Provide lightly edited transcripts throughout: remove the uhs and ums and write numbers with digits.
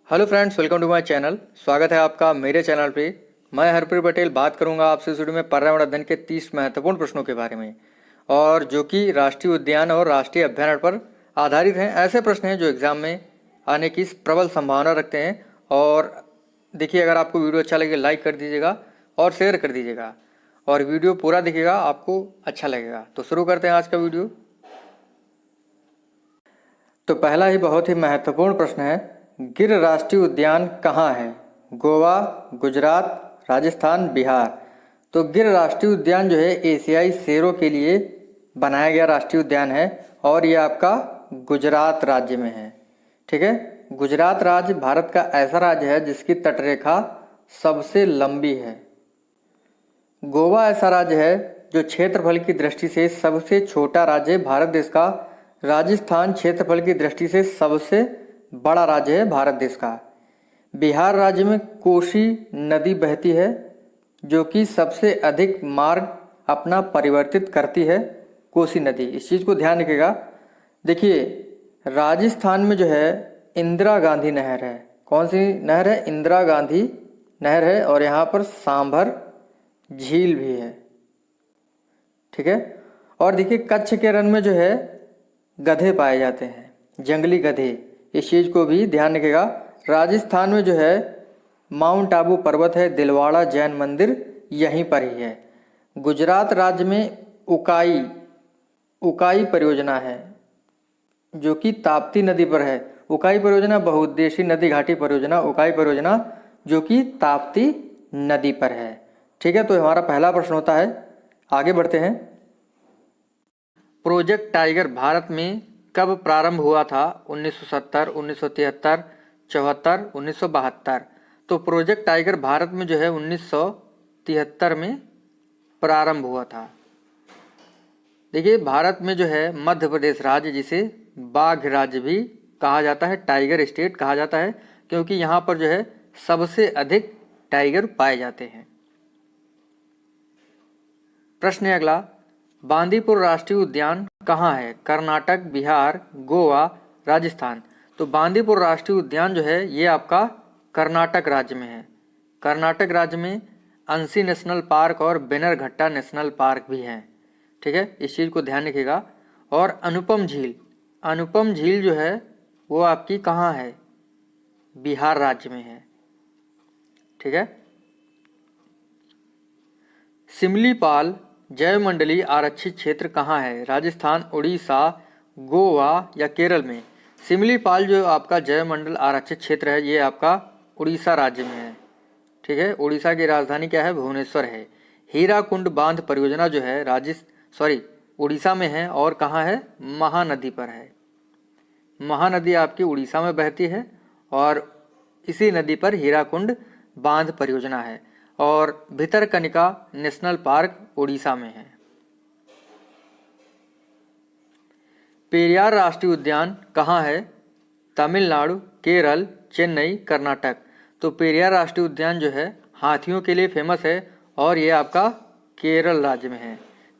Hello friends, welcome to my channel. स्वागत है आपका मेरे चैनल पे। मैं हरप्रीत पटेल बात करूंगा आपसे इस वीडियो में पर्यावरण अध्ययन के 30 महत्वपूर्ण प्रश्नों के बारे में, और जो कि राष्ट्रीय उद्यान और राष्ट्रीय अभ्यारण्य पर आधारित हैं। ऐसे प्रश्न हैं जो एग्जाम में आने की प्रबल संभावना रखते हैं। और देखिए, अगर आपको वीडियो अच्छा लगे लाइक कर दीजिएगा और शेयर कर दीजिएगा, और वीडियो पूरा देखिएगा, आपको अच्छा लगेगा। तो शुरू करते हैं आज का वीडियो। तो पहला ही बहुत ही महत्वपूर्ण प्रश्न है, गिर राष्ट्रीय उद्यान कहाँ है? गोवा, गुजरात, राजस्थान, बिहार। तो गिर राष्ट्रीय उद्यान जो है एशियाई शेरों के लिए बनाया गया राष्ट्रीय उद्यान है, और ये आपका गुजरात राज्य में है। ठीक है, गुजरात राज्य भारत का ऐसा राज्य है जिसकी तटरेखा सबसे लंबी है। गोवा ऐसा राज्य है जो क्षेत्रफल की दृष्टि से सबसे छोटा राज्य है भारत देश का। राजस्थान क्षेत्रफल की दृष्टि से सबसे बड़ा राज्य है भारत देश का। बिहार राज्य में कोसी नदी बहती है, जो कि सबसे अधिक मार्ग अपना परिवर्तित करती है, कोसी नदी। इस चीज़ को ध्यान रखिएगा। देखिए, राजस्थान में जो है इंदिरा गांधी नहर है। कौन सी नहर है? इंदिरा गांधी नहर है, और यहाँ पर सांभर झील भी है। ठीक है, और देखिए कच्छ के रण में जो है गधे पाए जाते हैं, जंगली गधे। इस चीज़ को भी ध्यान रखिएगा। राजस्थान में जो है माउंट आबू पर्वत है, दिलवाड़ा जैन मंदिर यहीं पर ही है। गुजरात राज्य में उकाई परियोजना है, जो कि ताप्ती नदी पर है। उकाई परियोजना बहुउद्देशीय नदी घाटी परियोजना, उकाई परियोजना जो कि ताप्ती नदी पर है। ठीक है, तो हमारा पहला प्रश्न होता है। आगे बढ़ते हैं। प्रोजेक्ट टाइगर भारत में कब प्रारंभ हुआ था? 1970, 1973, 74, 1972। तो प्रोजेक्ट टाइगर भारत में जो है 1973 में प्रारंभ हुआ था। देखिए, भारत में जो है मध्य प्रदेश राज्य, जिसे बाघ राज्य भी कहा जाता है, टाइगर स्टेट कहा जाता है, क्योंकि यहाँ पर जो है सबसे अधिक टाइगर पाए जाते हैं। प्रश्न है अगला, बांदीपुर राष्ट्रीय उद्यान कहाँ है? कर्नाटक, बिहार, गोवा, राजस्थान। तो बांदीपुर राष्ट्रीय उद्यान जो है ये आपका कर्नाटक राज्य में है। कर्नाटक राज्य में अंसी नेशनल पार्क और बेनरघट्टा नेशनल पार्क भी हैं। ठीक है, इस चीज़ को ध्यान रखिएगा। और अनुपम झील जो है वो आपकी कहाँ है? बिहार राज्य में है। ठीक है, सिमलीपाल जैवमंडलीय आरक्षित क्षेत्र कहाँ है? राजस्थान, उड़ीसा, गोवा या केरल में? सिमलीपाल जो आपका जैवमंडल आरक्षित क्षेत्र है ये आपका उड़ीसा राज्य में है। ठीक है, उड़ीसा की राजधानी क्या है? भुवनेश्वर है। हीराकुंड बांध परियोजना जो है उड़ीसा में है, और कहाँ है? महानदी पर है। महानदी आपकी उड़ीसा में बहती है, और इसी नदी पर हीराकुंड बांध परियोजना है। और भितरकनिका नेशनल पार्क उड़ीसा में है। पेरियार राष्ट्रीय उद्यान कहाँ है? तमिलनाडु, केरल, चेन्नई, कर्नाटक। तो पेरियार राष्ट्रीय उद्यान जो है हाथियों के लिए फेमस है, और ये आपका केरल राज्य में है।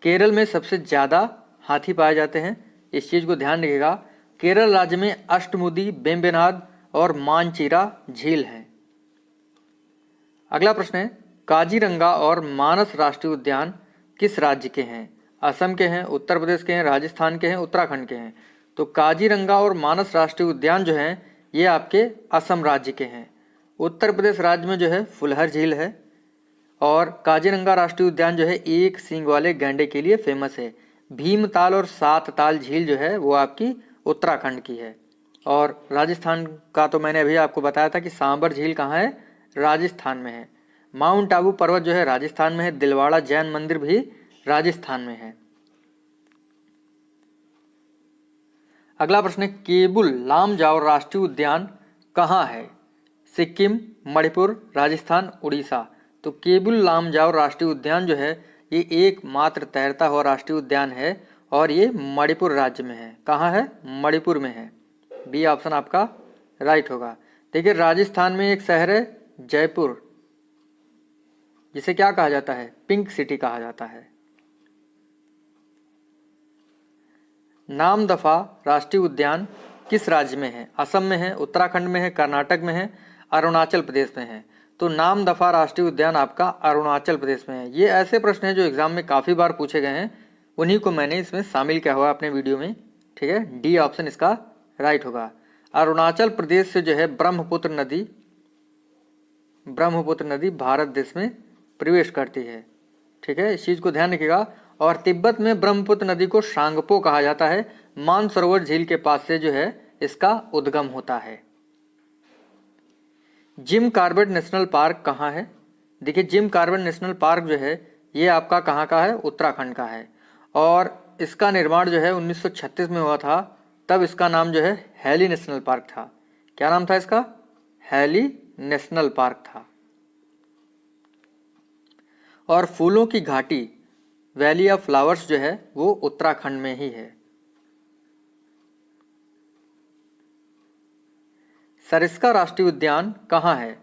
केरल में सबसे ज़्यादा हाथी पाए जाते हैं। इस चीज़ को ध्यान रखिएगा। केरल राज्य में अष्टमुदी, बेम्बेनाद और मानचिरा झील है। अगला प्रश्न है, काजीरंगा और मानस राष्ट्रीय उद्यान किस राज्य के हैं? असम के हैं, उत्तर प्रदेश के हैं, राजस्थान के हैं, उत्तराखंड के हैं। तो काजीरंगा और मानस राष्ट्रीय उद्यान जो हैं ये आपके असम राज्य के हैं। उत्तर प्रदेश राज्य में जो है फुलहर झील है, और काजीरंगा राष्ट्रीय उद्यान जो है एक सींग वाले गैंडे के लिए फेमस है। भीमताल और सात ताल झील जो है वो आपकी उत्तराखंड की है। और राजस्थान का तो मैंने अभी आपको बताया था कि सांबर झील कहाँ है? राजस्थान में है। माउंट आबू पर्वत जो है राजस्थान में है। दिलवाड़ा जैन मंदिर भी राजस्थान में है। अगला प्रश्न है, केबुल लामजाओ राष्ट्रीय उद्यान कहाँ है? सिक्किम, मणिपुर, राजस्थान, उड़ीसा। तो केबुल लामजाओ राष्ट्रीय उद्यान जो है ये एकमात्र तैरता हुआ राष्ट्रीय उद्यान है, और ये मणिपुर राज्य में है। कहाँ है? मणिपुर में है। बी ऑप्शन आपका राइट होगा। देखिए, राजस्थान में एक शहर है जयपुर, जिसे क्या कहा जाता है? पिंक सिटी कहा जाता है। नामदफा राष्ट्रीय उद्यान किस राज्य में है? असम में है, उत्तराखंड में है, कर्नाटक में है, अरुणाचल प्रदेश में है। तो नामदफा राष्ट्रीय उद्यान आपका अरुणाचल प्रदेश में है। ये ऐसे प्रश्न हैं जो एग्जाम में काफ़ी बार पूछे गए हैं, उन्हीं को मैंने इसमें शामिल किया हुआ अपने वीडियो में। ठीक है, डी ऑप्शन इसका राइट होगा। अरुणाचल प्रदेश से जो है ब्रह्मपुत्र नदी भारत देश में प्रवेश करती है। ठीक है, इस चीज़ को ध्यान रखिएगा। और तिब्बत में ब्रह्मपुत्र नदी को सांगपो कहा जाता है। मानसरोवर झील के पास से जो है इसका उद्गम होता है। जिम कॉर्बेट नेशनल पार्क कहाँ है? देखिए, जिम कॉर्बेट नेशनल पार्क जो है ये आपका कहाँ का है? उत्तराखंड का है। और इसका निर्माण जो है 1936 में हुआ था। तब इसका नाम जो है हैली नेशनल पार्क था। क्या नाम था इसका? हैली नेशनल पार्क था। और फूलों की घाटी वैली ऑफ फ्लावर्स जो है वो उत्तराखंड में ही है। सरिस्का राष्ट्रीय उद्यान कहाँ है?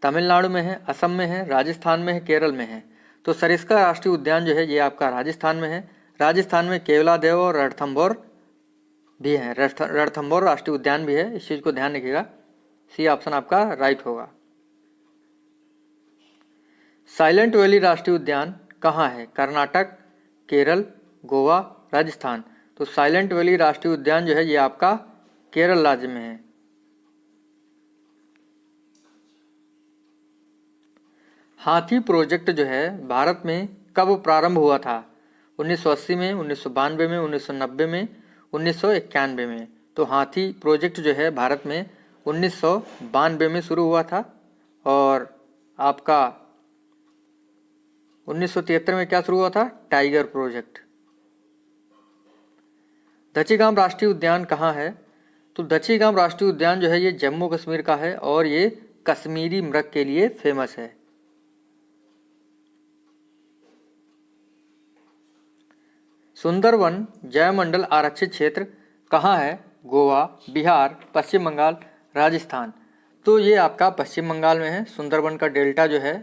तमिलनाडु में है, असम में है, राजस्थान में है, केरल में है। तो सरिस्का राष्ट्रीय उद्यान जो है ये आपका राजस्थान में है। राजस्थान में केवलादेव और रणथंभौर भी है, रणथंभौर राष्ट्रीय उद्यान भी है। इस चीज़ को ध्यान रखिएगा। सी ऑप्शन आपका राइट होगा। साइलेंट वैली राष्ट्रीय उद्यान कहाँ है? कर्नाटक, केरल, गोवा, राजस्थान। तो साइलेंट वैली राष्ट्रीय उद्यान जो है ये आपका केरल राज्य में है। हाथी प्रोजेक्ट जो है भारत में कब प्रारंभ हुआ था? 1980 में, 1992 में, 1990 में, 1991 में। तो हाथी प्रोजेक्ट जो है भारत में 1992 में शुरू हुआ था। और आपका 1973 में क्या शुरू हुआ था? Tiger project. दचीगाम राष्ट्रीय उद्यान कहाँ है? तो दचीगाम राष्ट्रीय उद्यान जो है ये जम्मू कश्मीर का है और ये कश्मीरी मृग के लिए फेमस है। सुंदरवन जैवमंडल आरक्षित क्षेत्र कहाँ है? गोवा, बिहार, पश्चिम बंगाल, राजस्थान। तो ये आपका पश्चिम बंगाल में है। सुंदरवन का डेल्टा जो है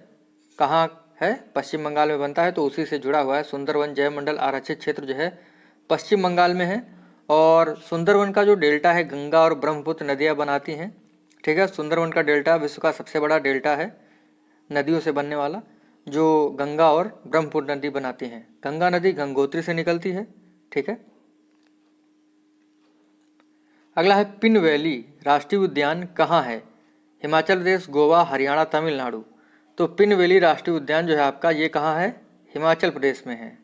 कहाँ है? पश्चिम बंगाल में बनता है, तो उसी से जुड़ा हुआ है। सुंदरवन जैवमंडल आरक्षित क्षेत्र जो है पश्चिम बंगाल में है। और सुंदरवन का जो डेल्टा है गंगा और ब्रह्मपुत्र नदियाँ बनाती हैं। ठीक है, सुंदरवन का डेल्टा विश्व का सबसे बड़ा डेल्टा है नदियों से बनने वाला, जो गंगा और ब्रह्मपुत्र नदी बनाती हैं। गंगा नदी गंगोत्री से निकलती है। ठीक है, अगला है पिन वैली राष्ट्रीय उद्यान कहाँ है? हिमाचल प्रदेश, गोवा, हरियाणा, तमिलनाडु। तो पिन वैली राष्ट्रीय उद्यान जो है आपका ये कहाँ है? हिमाचल प्रदेश में है।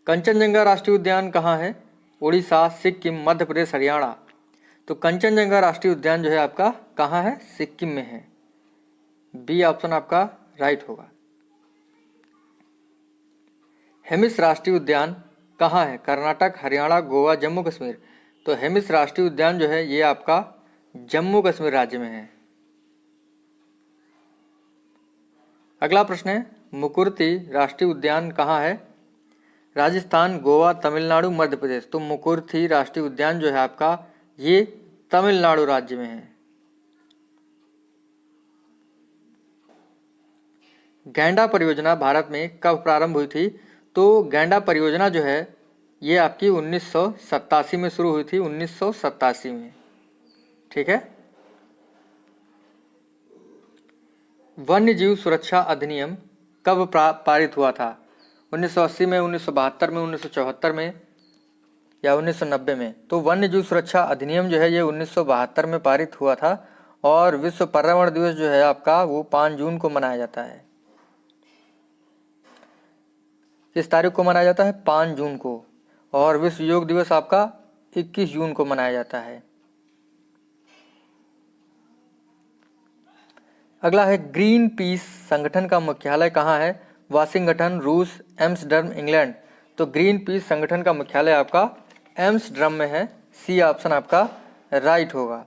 कंचनजंगा राष्ट्रीय उद्यान कहाँ है? उड़ीसा, सिक्किम, मध्य प्रदेश, हरियाणा। तो कंचनजंगा राष्ट्रीय उद्यान जो है आपका कहाँ है? सिक्किम में है। बी ऑप्शन आपका राइट होगा। हेमिस राष्ट्रीय उद्यान कहाँ है? कर्नाटक, हरियाणा, गोवा, जम्मू कश्मीर। तो हेमिस राष्ट्रीय उद्यान जो है ये आपका जम्मू कश्मीर राज्य में है। अगला प्रश्न है मुकुर्ती राष्ट्रीय उद्यान कहाँ है? राजस्थान, गोवा, तमिलनाडु, मध्य प्रदेश। तो मुकुर्ती राष्ट्रीय उद्यान जो है आपका ये तमिलनाडु राज्य में है। गैंडा परियोजना भारत में कब प्रारंभ हुई थी? तो गैंडा परियोजना जो है ये आपकी 1987 में शुरू हुई थी, 1987 में। ठीक है, वन्य जीव सुरक्षा अधिनियम कब पारित हुआ था? 1980 में, 1972 में, 1974 में या 1990 में? तो वन्य जीव सुरक्षा अधिनियम जो है ये 1972 में पारित हुआ था। और विश्व पर्यावरण दिवस जो है आपका वो 5 जून को मनाया जाता है। किस तारीख को मनाया जाता है? 5 जून को। और विश्व योग दिवस आपका 21 जून को मनाया जाता है। अगला है ग्रीन पीस संगठन का मुख्यालय कहाँ है? वाशिंगटन, रूस, एम्स्टर्डम, इंग्लैंड। तो ग्रीन पीस संगठन का मुख्यालय आपका एम्स्टर्डम में है। सी ऑप्शन आपका राइट होगा।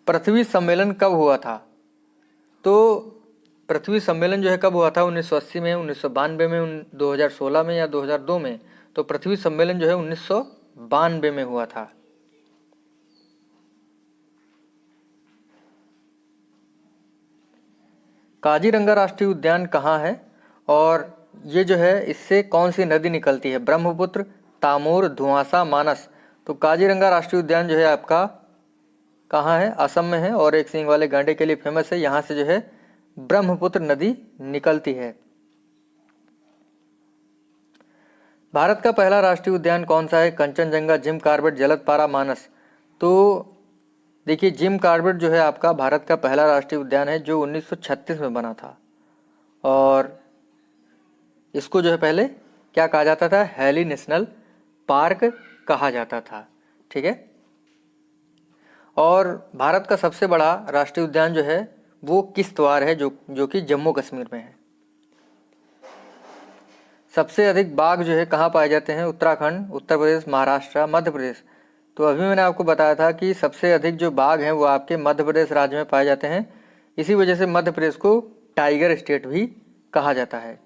पृथ्वी सम्मेलन कब हुआ था? तो पृथ्वी सम्मेलन जो है कब हुआ था? 1980 में, 1992 में, 2016 में या 2002 में? तो पृथ्वी सम्मेलन जो है 1992 में हुआ था। काजीरंगा राष्ट्रीय उद्यान कहाँ है? और ये जो है इससे कौन सी नदी निकलती है? ब्रह्मपुत्र, तामूर, धुआंसा, मानस। तो काजीरंगा राष्ट्रीय उद्यान जो है आपका कहाँ है? असम में है और एक सींग वाले गांडे के लिए फेमस है। यहाँ से जो है ब्रह्मपुत्र नदी निकलती है। भारत का पहला राष्ट्रीय उद्यान कौन सा है? कंचनजंगा, जिम कॉर्बेट, जलद पारा, मानस। तो देखिए जिम कॉर्बेट जो है आपका भारत का पहला राष्ट्रीय उद्यान है जो 1936 में बना था और इसको जो है पहले क्या कहा जाता था? हैली नेशनल पार्क कहा जाता था। ठीक है। और भारत का सबसे बड़ा राष्ट्रीय उद्यान जो है वो किश्तवाड़ है जो कि जम्मू कश्मीर में है। सबसे अधिक बाघ जो है कहाँ पाए जाते हैं? उत्तराखंड, उत्तर प्रदेश, महाराष्ट्र, मध्य प्रदेश। तो अभी मैंने आपको बताया था कि सबसे अधिक जो बाघ हैं वो आपके मध्य प्रदेश राज्य में पाए जाते हैं। इसी वजह से मध्य प्रदेश को टाइगर स्टेट भी कहा जाता है।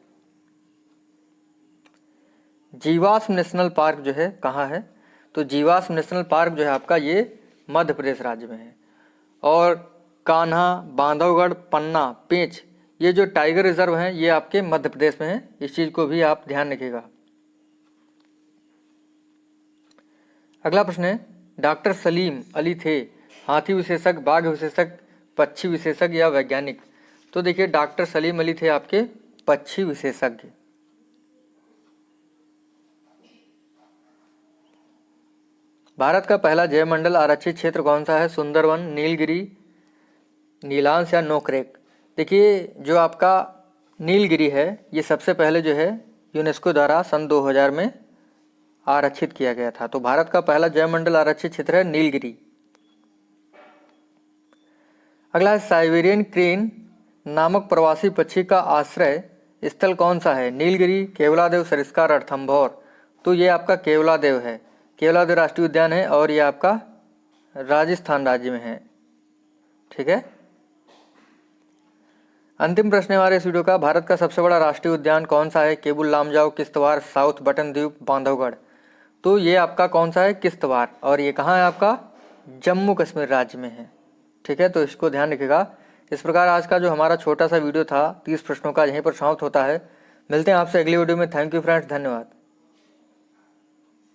जीवाश्म नेशनल पार्क जो है कहाँ है? तो जीवाश्म नेशनल पार्क जो है आपका ये मध्य प्रदेश राज्य में है। और कान्हा, बांधवगढ़, पन्ना, पेंच ये जो टाइगर रिजर्व हैं ये आपके मध्य प्रदेश में है। इस चीज को भी आप ध्यान रखिएगा। अगला प्रश्न है, डॉक्टर सलीम अली थे हाथी विशेषज्ञ, बाघ विशेषज्ञ, पक्षी विशेषज्ञ या वैज्ञानिक? तो देखिए डॉक्टर सलीम अली थे आपके पक्षी विशेषज्ञ। भारत का पहला जैवमंडल आरक्षित क्षेत्र कौन सा है? सुंदरवन, नीलगिरी, नीलांश या नोकरेक? देखिए जो आपका नीलगिरी है ये सबसे पहले जो है यूनेस्को द्वारा सन 2000 में आरक्षित किया गया था। तो भारत का पहला जैवमंडल आरक्षित क्षेत्र है नीलगिरी। अगला है, साइबेरियन क्रेन नामक प्रवासी पक्षी का आश्रय स्थल कौन सा है? नीलगिरी, केवलादेव, सरिस्का, रणथंभौर? तो ये आपका केवलादेव है। केवलादेव राष्ट्रीय उद्यान है और ये आपका राजस्थान राज्य में है। ठीक है। अंतिम प्रश्न है हमारे इस वीडियो का, भारत का सबसे बड़ा राष्ट्रीय उद्यान कौन सा है? केबुल लामजाओ, किश्तवाड़, साउथ बटन द्वीप, बांधवगढ़? तो ये आपका कौन सा है? किश्तवाड़। और ये कहाँ है आपका? जम्मू कश्मीर राज्य में है। ठीक है, तो इसको ध्यान रखिएगा। इस प्रकार आज का जो हमारा छोटा सा वीडियो था 30 प्रश्नों का यहीं पर समाप्त होता है। मिलते हैं आपसे अगली वीडियो में। थैंक यू फ्रेंड्स, धन्यवाद।